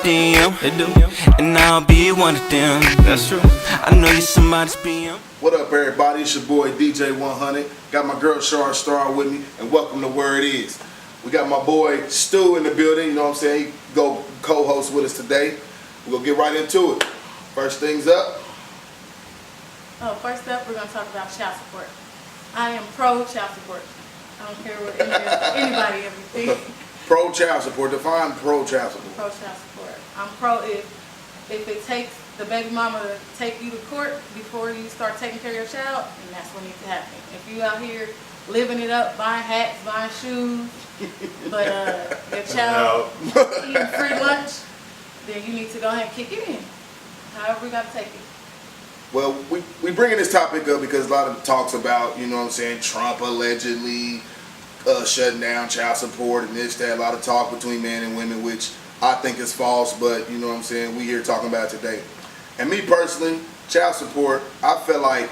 DM. They do. And I'll be one of them. That's true. I know you're somebody's PM. What up, everybody? It's your boy Dj100. Got my girl Char Star with me, and welcome to Where It Is. We got my boy Stu in the building. You know what I'm saying? He go co-host with us today. We're gonna get right into it. First things up. First up, we're gonna talk about child support. I am pro child support. I don't care what anybody ever thinks. Pro child support. Define pro child support. Pro child support. I'm pro if it takes the baby mama to take you to court before you start taking care of your child, and that's what needs to happen. If you out here living it up, buying hats, buying shoes, but your child eating free lunch, then you need to go ahead and kick it in. However we got to take it. Well, we bringing this topic up because a lot of talks about, you know what I'm saying, Trump allegedly shutting down child support and this, that. A lot of talk between men and women, which I think is false, but you know what I'm saying, we here talking about it today. And me personally, child support, I feel like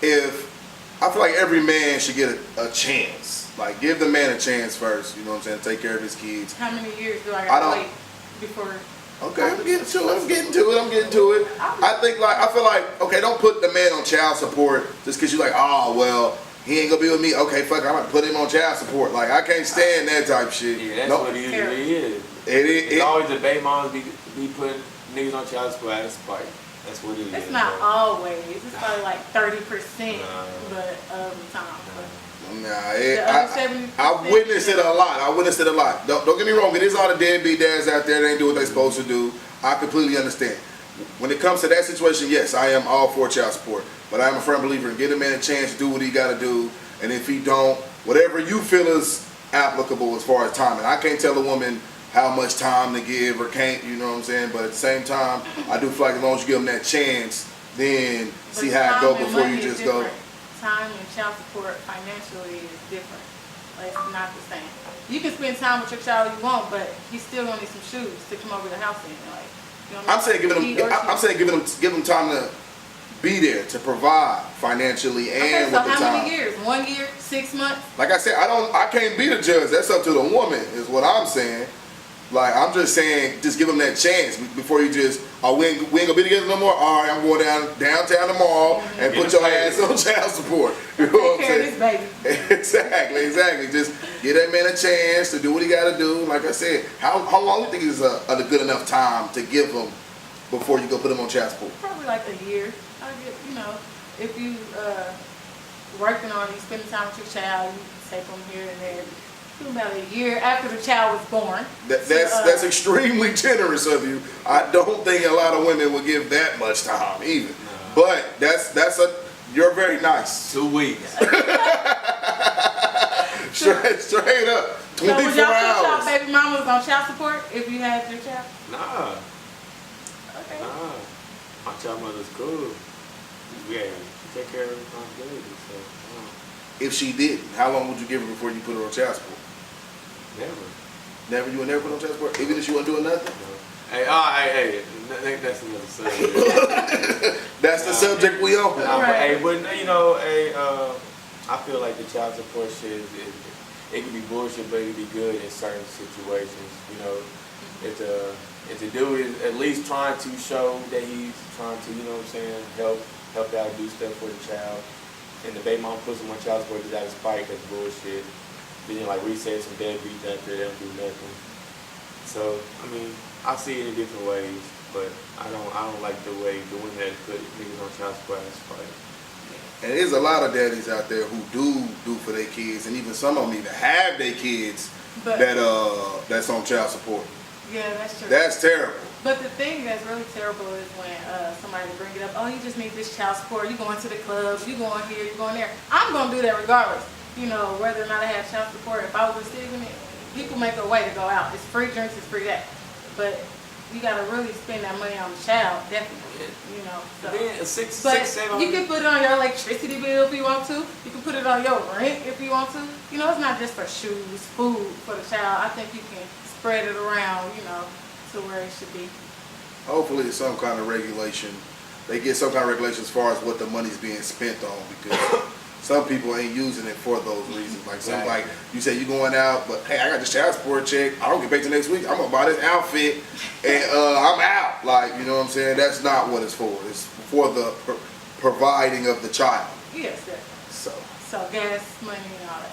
every man should get a chance. Like, give the man a chance first, you know what I'm saying, take care of his kids. How many years do I got to wait before? Okay, I'm getting to it. I feel like, okay, don't put the man on child support just because you're like, oh, well, he ain't gonna be with me. Okay, fuck, I'm gonna put him on child support. Like, I can't stand that type of shit. Yeah, that's what it usually is. It's always the baby moms be putting niggas on child support out of spite. That's what it is. It's not always. It's probably like 30%, but of the time. I witnessed it a lot. Don't get me wrong. It is all the deadbeat dads out there. They ain't do what they supposed to do. I completely understand. When it comes to that situation, yes, I am all for child support. But I am a firm believer in give a man a chance to do what he got to do. And if he don't, whatever you feel is applicable as far as time. And I can't tell a woman how much time to give or can't, you know what I'm saying? But at the same time, I do feel like as long as you give them that chance, then see how it go before you just go. Time and child support financially is different. Like, it's not the same. You can spend time with your child you want, but he's still gonna need some shoes to come over the house in. Like, you know what I'm saying give them time to be there to provide financially and with the time. So how many years? 1 year? 6 months? Like I said, I can't be the judge. That's up to the woman, is what I'm saying. Like, I'm just saying, just give them that chance before you just, we ain't gonna be together no more. All right, I'm going downtown tomorrow and put your ass on child support. You know what I'm saying? This baby. Exactly. Just give that man a chance to do what he got to do. Like I said, how long do you think is a good enough time to give him before you go put him on child support? Probably like a year. If you working on, you spending time with your child, you take them here and there. About a year after the child was born. That's extremely generous of you. I don't think a lot of women would give that much time either. No. But you're very nice. 2 weeks. straight up. 24 so would y'all put hours. y'all baby mamas on child support if you had your child? Nah. Okay. Nah. My child mother's cool. Yeah, she take care of responsibilities. So. If she didn't, how long would you give her before you put her on child support? Never. You would never put on child support? Even if she wasn't doing nothing? No. Hey, that's another subject. That's the subject we on. I feel like the child support shit, it can be bullshit, but it can be good in certain situations. You know, if the dude is at least trying to show that he's trying to, you know what I'm saying, help out, do stuff for the child, and the baby mom puts him on child support just out of spite, that's bullshit. Then like we said, some deadbeats out there, they don't do nothing. So I mean, I see it in different ways, but I don't like the way the women that put niggas on child support out of spite. And there's a lot of daddies out there who do for their kids, and even some of them even have their kids that's on child support. Yeah, that's true. That's terrible. But the thing that's really terrible is when somebody bring it up, oh, you just need this child support, you going to the clubs, you going here, you going there. I'm going to do that regardless. You know, whether or not I have child support, if I was receiving it, people make a way to go out. It's free drinks, it's free that. But you got to really spend that money on the child, definitely. You know, so. Then six, 7. You can put it on your electricity bill if you want to. You can put it on your rent if you want to. You know, it's not just for shoes, food for the child. I think you can spread it around, you know, to where it should be. Hopefully it's some kind of regulation. They get some kind of regulation as far as what the money's being spent on, because some people ain't using it for those reasons. Like some, like you say, you going out, but hey, I got this child support check. I don't get paid till next week. I'm gonna buy this outfit, and I'm out. Like, you know what I'm saying? That's not what it's for. It's for the providing of the child. Yes, yes. So gas money and all that.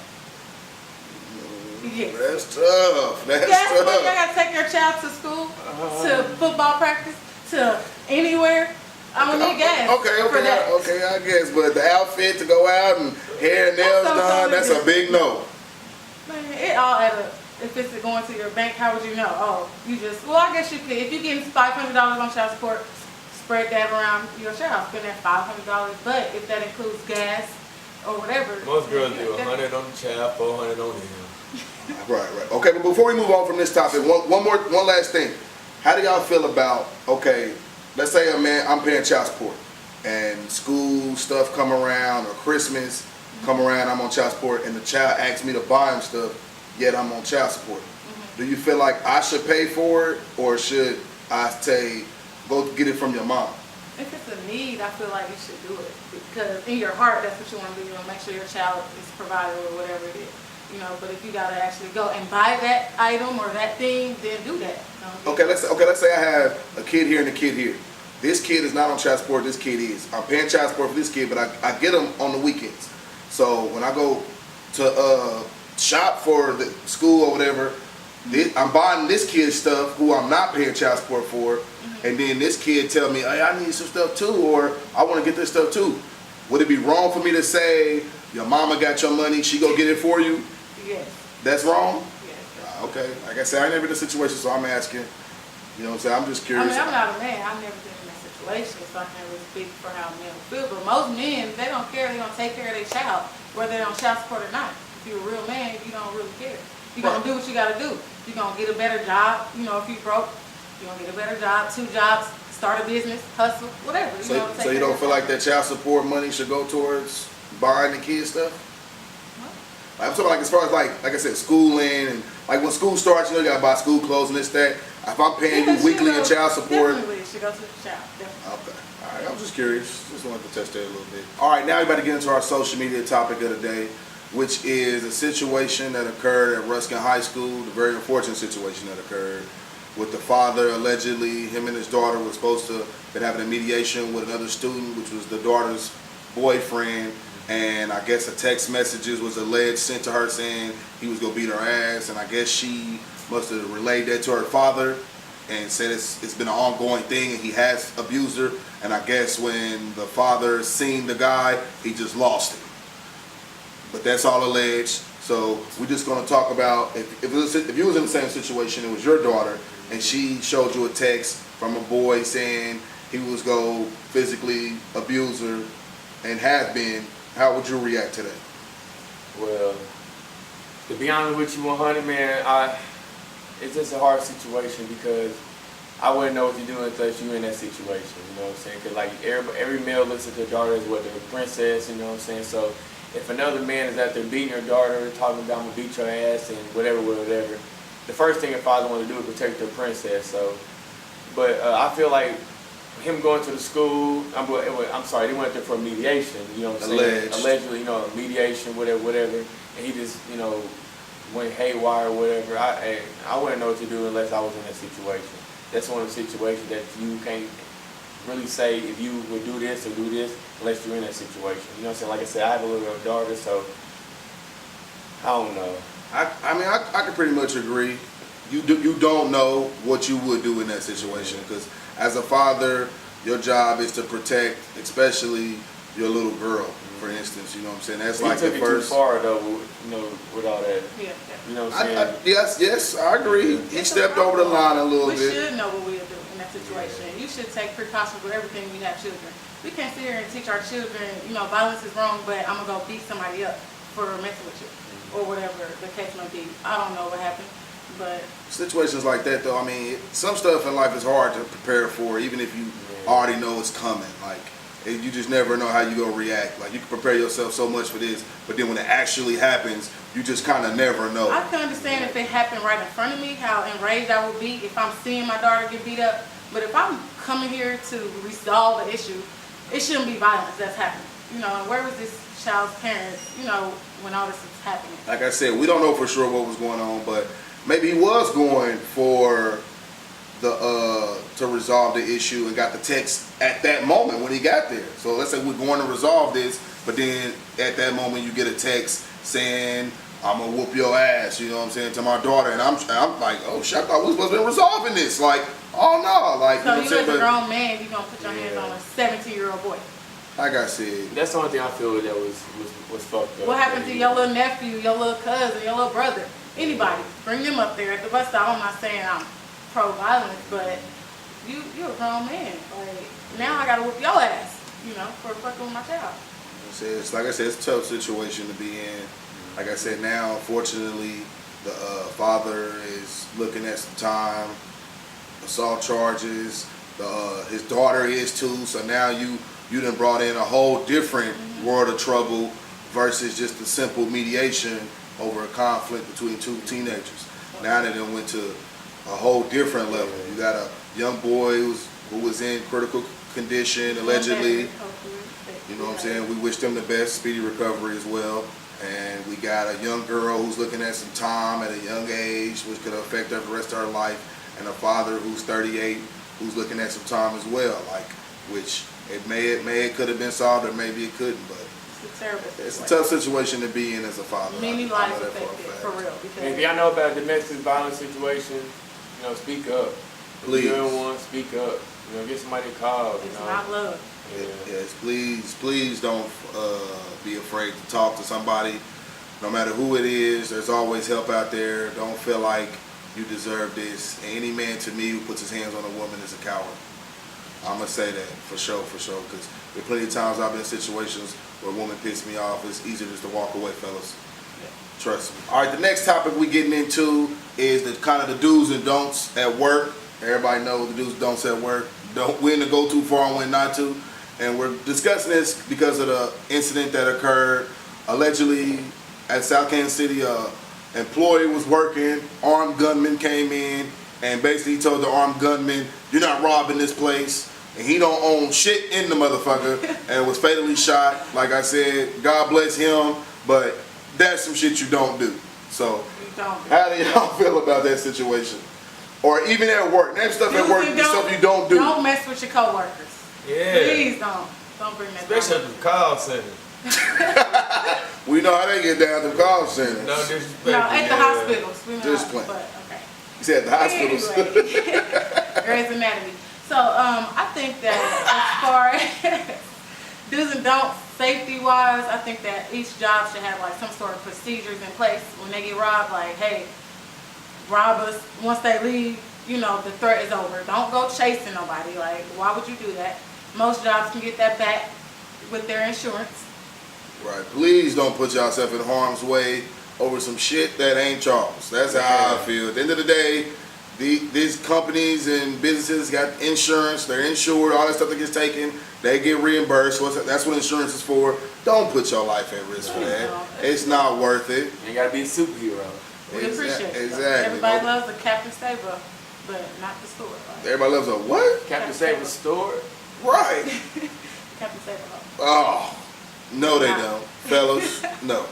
Yes. That's tough. That's gas tough. money. I gotta take your child to school, to football practice, to anywhere. I'm gonna need gas. Okay, I guess. But the outfit to go out and hair and nails done, that's a big no. Man, it all at a, if it's going to your bank, how would you know? Oh, you just, well, I guess you could. If you're getting $500 on child support, spread that around your child. Spend that $500. But if that includes gas or whatever. Most girls do 100 on the child, 400 on him. Right. Okay, but before we move on from this topic, one last thing. How do y'all feel about, okay, let's say I'm paying child support and school stuff come around or Christmas come around, I'm on child support and the child asks me to buy him stuff, yet I'm on child support. Do you feel like I should pay for it or should I say, go get it from your mom? If it's a need, I feel like you should do it. Because in your heart, that's what you want to do. You want to make sure your child is provided or whatever it is. You know, but if you gotta actually go and buy that item or that thing, then do that. Okay, let's say I have a kid here and a kid here. This kid is not on child support, this kid is. I'm paying child support for this kid, but I get them on the weekends. So when I go to shop for the school or whatever, I'm buying this kid's stuff who I'm not paying child support for, and then this kid tell me, hey, I need some stuff too, or I want to get this stuff too. Would it be wrong for me to say, your mama got your money, she go get it for you? Yes. That's wrong? Yes. Okay. Like I said, I never in a situation, so I'm asking. You know what I'm saying? I'm just curious. I mean, I'm not a man. I've never been in that situation, so I can't really speak for how men feel. But most men, they don't care. They're going to take care of their child, whether they're on child support or not. If you're a real man, you don't really care. You're going to do what you got to do. You're going to get a better job. You know, if you broke, you're going to get a better job, 2 jobs, start a business, hustle, whatever. So you don't feel like that child support money should go towards buying the kids stuff? I'm talking like as far as like I said, schooling and like when school starts, you know, you gotta buy school clothes and this, that. If I'm paying you weekly in child support. Definitely, it should go to the child. Definitely. Okay. All right. I was just curious. Just wanted to test that a little bit. All right. Now we're about to get into our social media topic of the day, which is a situation that occurred at Ruskin High School, the very unfortunate situation that occurred with the father allegedly, him and his daughter were supposed to been having a mediation with another student, which was the daughter's boyfriend. And I guess a text messages was alleged sent to her saying he was gonna beat her ass, and I guess she must have relayed that to her father and said it's been an ongoing thing and he has abused her. And I guess when the father seen the guy, he just lost it. But that's all alleged. So we're just gonna talk about if you was in the same situation, it was your daughter, and she showed you a text from a boy saying he was gonna physically abuse her and have been. How would you react to that? Well, to be honest with you, 100, man, it's just a hard situation because I wouldn't know what to do unless you in that situation. You know what I'm saying? Because like every male looks at their daughter as what their princess. You know what I'm saying? So if another man is out there beating your daughter, talking about I'm gonna beat your ass and whatever, the first thing a father wants to do is protect their princess. So, but I feel like him going to the school, I'm sorry, they went there for mediation, you know what I'm saying? Allegedly, you know, mediation, whatever, and he just, you know, went haywire or whatever. I wouldn't know what to do unless I was in that situation. That's one of the situations that you can't really say if you would do this or do this unless you're in that situation. You know what I'm saying? Like I said, I have a little daughter, so I don't know. I mean, I can pretty much agree. You don't know what you would do in that situation because as a father, your job is to protect, especially your little girl, for instance. You know what I'm saying? That's like the first. He took it too far though, you know, with all that. Yeah. You know what I'm saying? Yes, I agree. He stepped over the line a little bit. We should know what we'll do in that situation. You should take precautions with everything when you have children. We can't sit here and teach our children, you know, violence is wrong, but I'm gonna go beat somebody up for messing with you or whatever the case may be. I don't know what happened. But situations like that, though, I mean, some stuff in life is hard to prepare for, even if you already know it's coming. Like, you just never know how you gonna react. Like, you can prepare yourself so much for this, but then when it actually happens, you just kind of never know. I can understand if it happened right in front of me, how enraged I would be if I'm seeing my daughter get beat up. But if I'm coming here to resolve the issue, it shouldn't be violence that's happening. You know, and where was this child's parents, when all this is happening. Like I said, we don't know for sure what was going on, but maybe he was going for to resolve the issue and got the text at that moment when he got there. So let's say we're going to resolve this, but then at that moment you get a text saying, I'm gonna whoop your ass, you know what I'm saying, to my daughter, and I'm like, oh shit, I thought we were supposed to be resolving this. Like, oh no, like, so you know what I'm saying? as a grown man, you gonna put your hands on a 17-year-old boy. Like I said, That's the only thing I feel that was fucked up. What happened to your little nephew, your little cousin, your little brother? Anybody, bring them up there at the bus stop. I'm not saying I'm pro-violence, but you're a grown man. Like, now I gotta whoop your ass, for fucking with my child. it's like I said, it's a tough situation to be in. Like I said, now unfortunately the father is looking at some time, assault charges. His daughter is too. So now you done brought in a whole different world of trouble versus just a simple mediation over a conflict between two teenagers. Now they done went to a whole different level. You got a young boy who was in critical condition allegedly. You know what I'm saying? We wish them the best, speedy recovery as well. And we got a young girl who's looking at some time at a young age, which could affect her the rest of her life, and a father who's 38, who's looking at some time as well, which it could have been solved, or maybe it couldn't, but It's a terrible situation. it's a tough situation to be in as a father. Many I lives know that for a affected, fact. for real. Because If y'all know about a domestic violence situation, speak up. Please. If you're in one, speak up. Get somebody a call. it's not love. Yeah. Yes, please don't be afraid to talk to somebody, no matter who it is. There's always help out there. Don't feel like you deserve this. Any man to me who puts his hands on a woman is a coward. I'm gonna say that for sure, because there are plenty of times I've been in situations where a woman pissed me off. It's easier just to walk away, fellas. Trust me. All right, the next topic we getting into is the kind of the do's and don'ts at work. Everybody knows the do's and don'ts at work. When to go too far and when not to. And we're discussing this because of the incident that occurred allegedly at South Kansas City. Employee was working, armed gunman came in, and basically told the armed gunman, "You're not robbing this place." And he don't own shit in the motherfucker, and was fatally shot. Like I said, God bless him, but that's some shit you don't do. So, how do y'all feel about that situation? Or even at work, name stuff at work, stuff you don't do. Don't mess with your coworkers. Yeah. Please don't bring that Especially down. at the call center. We know how they get down to the call centers. No disrespect. No, at the hospitals. We know, Just playing. but okay. You said the hospitals. Anyway, Grey's Anatomy. So I think that as far as do's and don'ts, safety-wise, I think that each job should have like some sort of procedures in place when they get robbed. Like, hey, rob us. Once they leave, the threat is over. Don't go chasing nobody. Like, why would you do that? Most jobs can get that back with their insurance. Right. Please don't put yourself in harm's way over some shit that ain't Charles. That's how I feel. At the end of the day, these companies and businesses got insurance. They're insured. All that stuff that gets taken, they get reimbursed. That's what insurance is for. Don't put your life at risk for that. It's not worth it. You gotta be a superhero. We appreciate it. Exactly. Everybody loves the Captain Saver, but not the store. Like, Everybody loves a what? Captain Saver's store. Right. Captain Saver. Oh, no they don't. Fellas, no.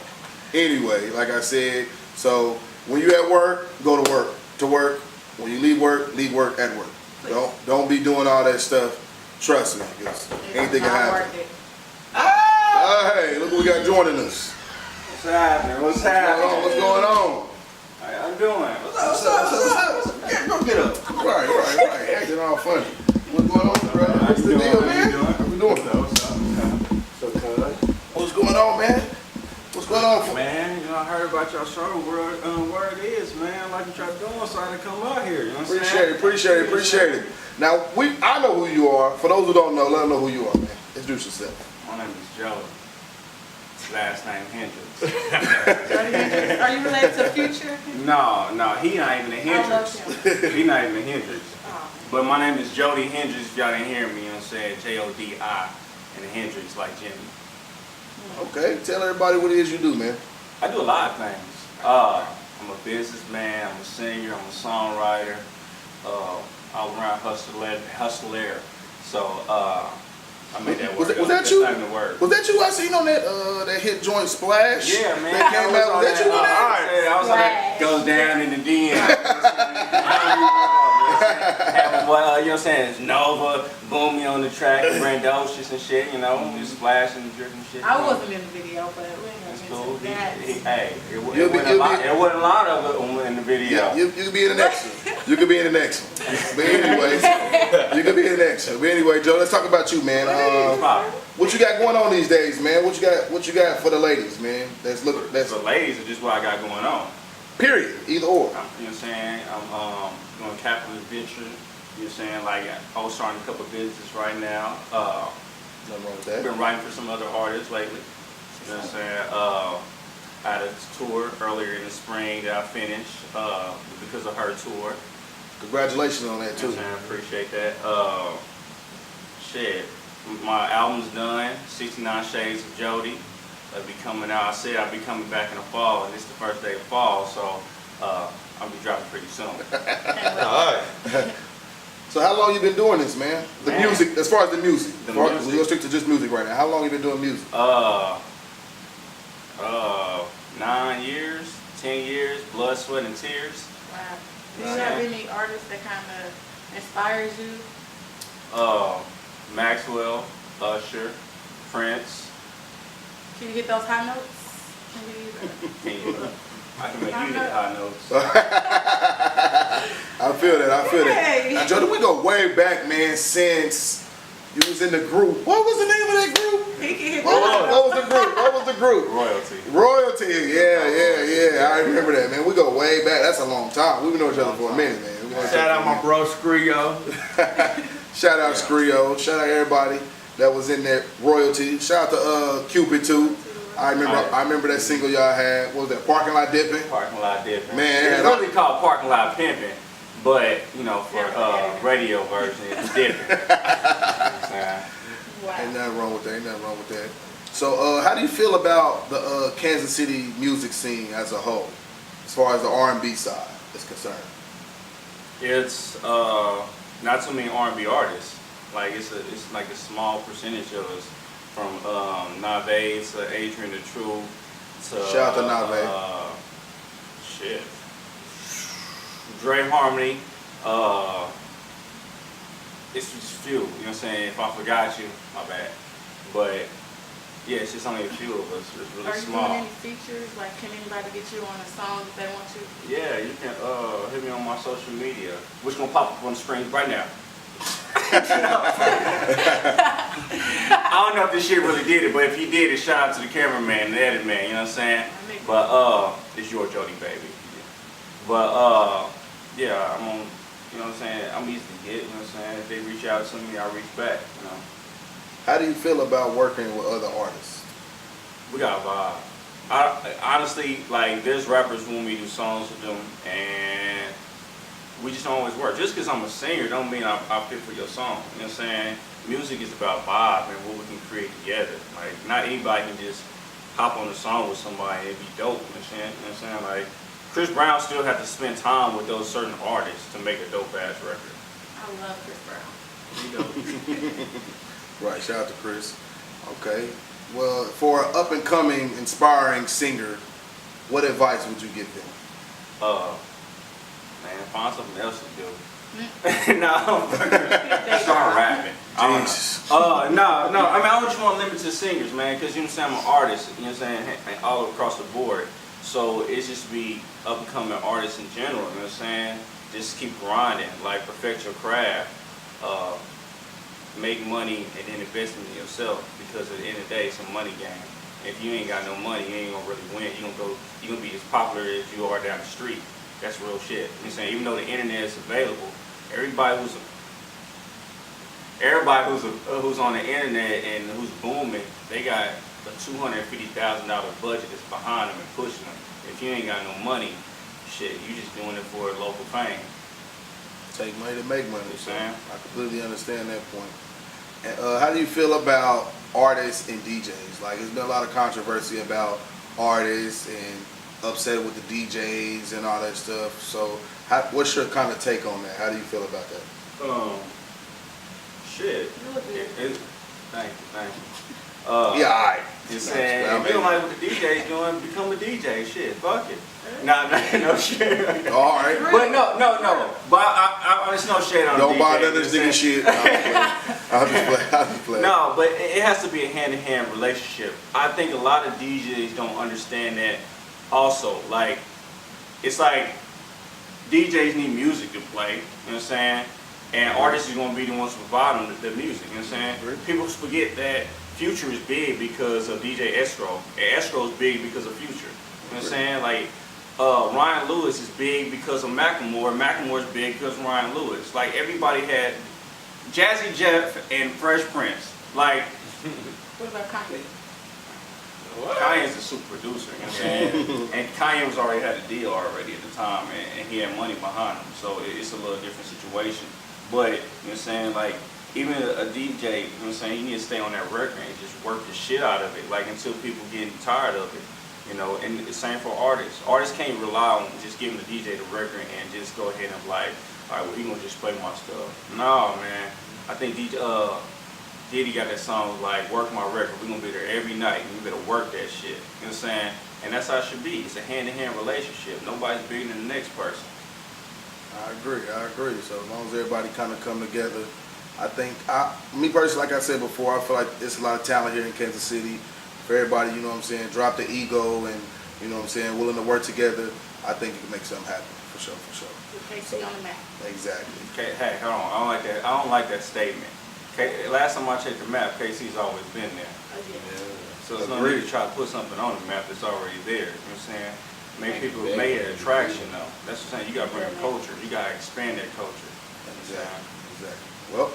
Anyway, like I said, so when you at work, go to work. To work. When you leave work at work. Please. Don't be doing all that stuff. Trust me, because anything can happen. Hey, look what we got joining us. What's happening? What's happening? What's going on? How y'all doing? What's up? Yeah, go get up. Right. Acting all funny. What's going on, brother? What's the deal, man? How we doing? What's going on, man? What's going on? Man, I heard about y'all show. Where it is, man. Like what y'all doing, so I had to come out here. You know what I'm saying? Appreciate it. Now, I know who you are. For those who don't know, let them know who you are, man. Introduce yourself. My name is Jodi. Last name Hendrix. Are you related to Future? No, he not even a I love Hendrix. him. He not even a Hendrix. Oh. But my name is Jodi Hendrix. If y'all didn't hear me, you know what I'm saying? Jodi, and Hendrix like Jimmy. Okay, tell everybody what it is you do, man. I do a lot of things. I'm a businessman, I'm a singer, I'm a songwriter, all around hustler. So I made that Was word. that That's you? not even a word. Was that you I seen on that hit joint Splash? Yeah, man. That came out. Was that you on that? I was on that. Goes down in the DM. Well, you know what I'm saying? It's Nova, Boomy on the track, Brandocious and shit, you know, just splashing and dripping and shit. I wasn't in the video, but we ain't It's gonna cool. get into that. Hey, it wasn't a lot of it in the video. Yeah, you could be in the next one. You could be in the next one. But anyway, you could be in the next one. But anyway, Joe, let's talk about you, man. What you got going on these days, man? What you got for the ladies, man? That's The ladies are just what I got going on. period. Either or. You know what I'm saying? I'm doing capitalist venture. You know what I'm saying? Like, I was starting a couple businesses right now. Nothing wrong with I've that. been writing for some other artists lately. You know what I'm saying? I had a tour earlier in the spring that I finished because of her tour. Congratulations on that You too. know what I'm saying? I appreciate that. Shit. My album's done, 69 Shades of Jodi. It'll be coming out. I said I'll be coming back in the fall, and it's the first day of fall, so I'll be dropping pretty soon. All right. So how long you been doing this, man? The Man. music, as far as the music. The We're music. gonna stick to just music right now. How long you been doing music? 9 years, 10 years, blood, sweat, and tears. Wow. Do you have any artists that kind of inspires you? Maxwell, Usher, Prince. Can you hit those high notes? Can you? Can you? I can make you hit high notes. I feel that. Hey. Now, Jodi, we go way back, man, since you was in the group. What was the name of that group? He can hit What was the group? Royalty. Royalty. Yeah. I remember that, man. We go way back. That's a long time. We've been knowing each other for a minute, man. Shout out my bro Scrio. Shout out Scrio. Shout out everybody that was in that Royalty. Shout out to Cupid too. I remember that single y'all had. What was that? Parking Lot Dipping. Parking lot dipping. Man, it's really called parking lot pimping, but you know, for radio version, it's dipping. You know what I'm saying? Wow. Ain't nothing wrong with that. So, how do you feel about the Kansas City music scene as a whole, as far as the R&B side is concerned? It's not too many R&B artists. Like it's like a small percentage of us, from Nave to Adrian the Truth to Shout out to Nave. Shit. Dre Harmony. It's just few. You know what I'm saying? If I forgot you, my bad. But yeah, it's just only a few of us. It's really Are you small. doing any features? Like, can anybody get you on a song if they want to? Yeah, you can hit me on my social media, which gonna pop up on the screen right now. I don't know if this shit really did it, but if he did it, shout out to the cameraman, the edit man, you know what I'm saying? But it's your Jodi, baby. But yeah, I'm on, you know what I'm saying? I'm easy to get, you know what I'm saying? If they reach out to me, I reach back, you know. How do you feel about working with other artists? We got a vibe. Honestly, like, there's rappers who want me to do songs with them, and we just don't always work. Just because I'm a singer don't mean I'll fit for your song. You know what I'm saying? Music is about vibe and what we can create together. Like, not anybody can just hop on a song with somebody and be dope. You know what I'm saying? Like, Chris Brown still had to spend time with those certain artists to make a dope ass record. I love Chris Brown. Right, shout out to Chris. Okay. Well, for an up-and-coming, inspiring singer, what advice would you give them? Man, find something else to do. No, start rapping. Jesus. No. I mean, I don't just want to limit to singers, man, because you know what I'm saying, I'm an artist, you know what I'm saying, all across the board. So it's just be up and coming artists in general, you know what I'm saying? Just keep grinding, like perfect your craft, make money, and then invest in yourself, because at the end of the day, it's a money game. If you ain't got no money, you ain't gonna really win. You're gonna be as popular as you are down the street. That's real shit. You know what I'm saying? Even though the internet is available, everybody who's on the internet and who's booming, they got a $250,000 budget that's behind them and pushing them. If you ain't got no money, shit, you just doing it for local fame. Take money to make money. You know what I'm So saying? I completely understand that point. And how do you feel about artists and DJs? Like, there's been a lot of controversy about artists and upset with the DJs and all that stuff. So, what's your kind of take on that? How do you feel about that? Shit. Thank you. Yeah, all right. Just saying, if you don't like what the DJ's doing, become a DJ. Shit, fuck it. Nah, no shit. All right. But no. But there's no shade on Don't the DJ. buy none of this nigga shit. I'll just play. No, but it has to be a hand-in-hand relationship. I think a lot of DJs don't understand that also. Like, it's like DJs need music to play, you know what I'm saying? And artists are going to be the ones to provide them the music, you know what I'm saying? People forget that Future is big because of DJ Estro. And Estro is big because of Future, you know what I'm saying? Like, Ryan Lewis is big because of Macklemore. Macklemore is big because of Ryan Lewis. Like, everybody had Jazzy Jeff and Fresh Prince. Like, What about Kanye? Kanye's a super producer, you know what I'm saying? And Kanye was already had a deal already at the time, and he had money behind him, so it's a little different situation. But, you know what I'm saying, like, even a DJ, you know what I'm saying, you need to stay on that record and just work the shit out of it, like, until people getting tired of it, you know, and the same for artists. Artists can't rely on just giving the DJ the record and just go ahead and like, all right, well, he gonna just play my stuff. No, man, I think Diddy got that song like, work my record, we gonna be there every night, and you better work that shit, you know what I'm saying? And that's how it should be. It's a hand-in-hand relationship. Nobody's bigger than the next person. I agree. So as long as everybody kind of come together, I think, me personally, like I said before, I feel like there's a lot of talent here in Kansas City. For everybody, you know what I'm saying, drop the ego and, you know what I'm saying, willing to work together, I think you can make something happen, for sure. KC on the map. Exactly. Okay, hey, hold on. I don't like that statement. Last time I checked the map, KC's always been there. Oh, yeah. So it's no need to try to put something on the map that's already there. You know what I'm saying? Make people make it an attraction though. That's what I'm saying. You gotta bring a culture. You gotta expand that culture. Exactly. Well,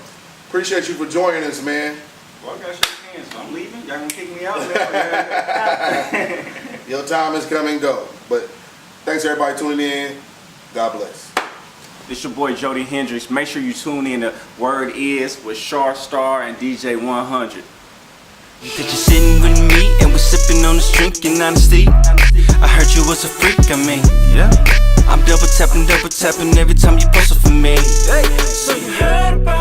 appreciate you for joining us, man. Well, I gotta shake hands. So I'm leaving. Y'all gonna kick me out now? Your time is come and go. But thanks everybody tuning in. God bless. This your boy Jodi Hendrix. Make sure you tune in to Word Is with Char, Star, and Dj100. That you're sitting with me and we're sipping on this drink in honesty. I heard you was a freak, I mean, yeah. I'm double tapping every time you post it for me. So you heard about